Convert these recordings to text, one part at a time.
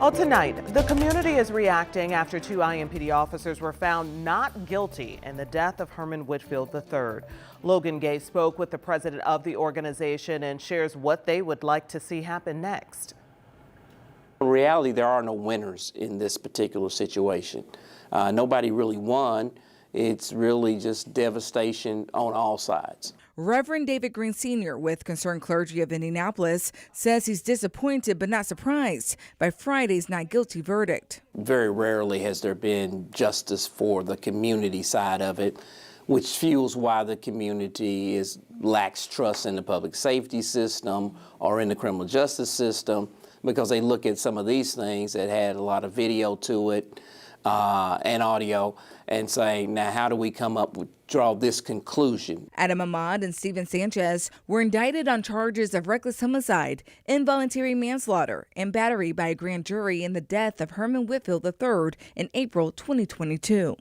Well, tonight, the community is reacting after two IMPD officers were found not guilty in the death of Herman Whitfield III. Logan Gay spoke with the president of the organization and shares what they would like to see happen next. In reality, there are no winners in this particular situation. Nobody really won. It's really just devastation on all sides. Reverend David Green Sr. with Concerned Clergy of Indianapolis says he's disappointed but not surprised by Friday's not guilty verdict. Very rarely has there been justice for the community side of it, which fuels why the community lacks trust in the public safety system or in the criminal justice system, because they look at some of these things that had a lot of video to it and audio and say, now how do we draw this conclusion? Adam Ahmad and Steven Sanchez were indicted on charges of reckless homicide, involuntary manslaughter, and battery by a grand jury in the death of Herman Whitfield III in April 2022.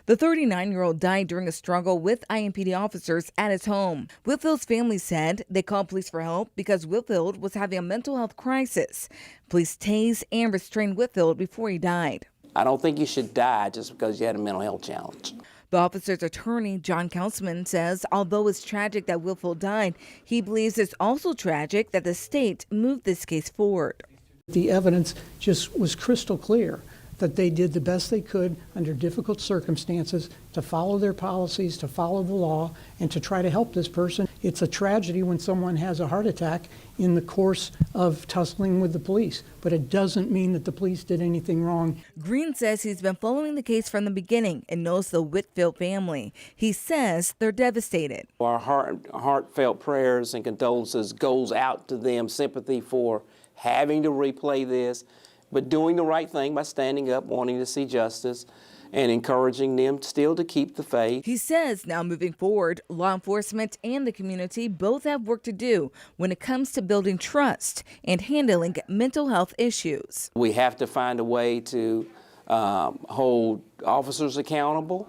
The 39-year-old died during a struggle with IMPD officers at his home. Whitfield's family said they called police for help because Whitfield was having a mental health crisis. Police tased and restrained Whitfield before he died. I don't think you should die just because you had a mental health challenge. The officer's attorney, John Councilman, says although it's tragic that Whitfield died, he believes it's also tragic that the state moved this case forward. The evidence just was crystal clear that they did the best they could under difficult circumstances to follow their policies, to follow the law, and to try to help this person. It's a tragedy when someone has a heart attack in the course of tussling with the police, but it doesn't mean that the police did anything wrong. Green says he's been following the case from the beginning and knows the Whitfield family. He says they're devastated. Our heartfelt prayers and condolences goes out to them, sympathy for having to replay this, but doing the right thing by standing up, wanting to see justice, and encouraging them still to keep the faith. He says now moving forward, law enforcement and the community both have work to do when it comes to building trust and handling mental health issues. We have to find a way to hold officers accountable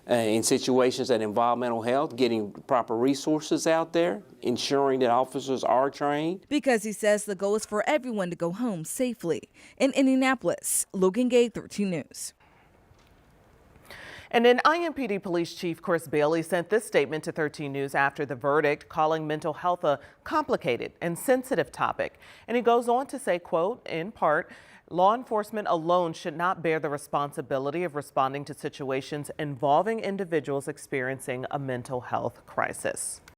in situations that involve mental health, getting proper resources out there, ensuring that officers are trained. Because he says the goal is for everyone to go home safely. In Indianapolis, Logan Gay, 13 News. And then IMPD Police Chief Chris Bailey sent this statement to 13 News after the verdict, calling mental health a complicated and sensitive topic. And he goes on to say, quote, in part, law enforcement alone should not bear the responsibility of responding to situations involving individuals experiencing a mental health crisis.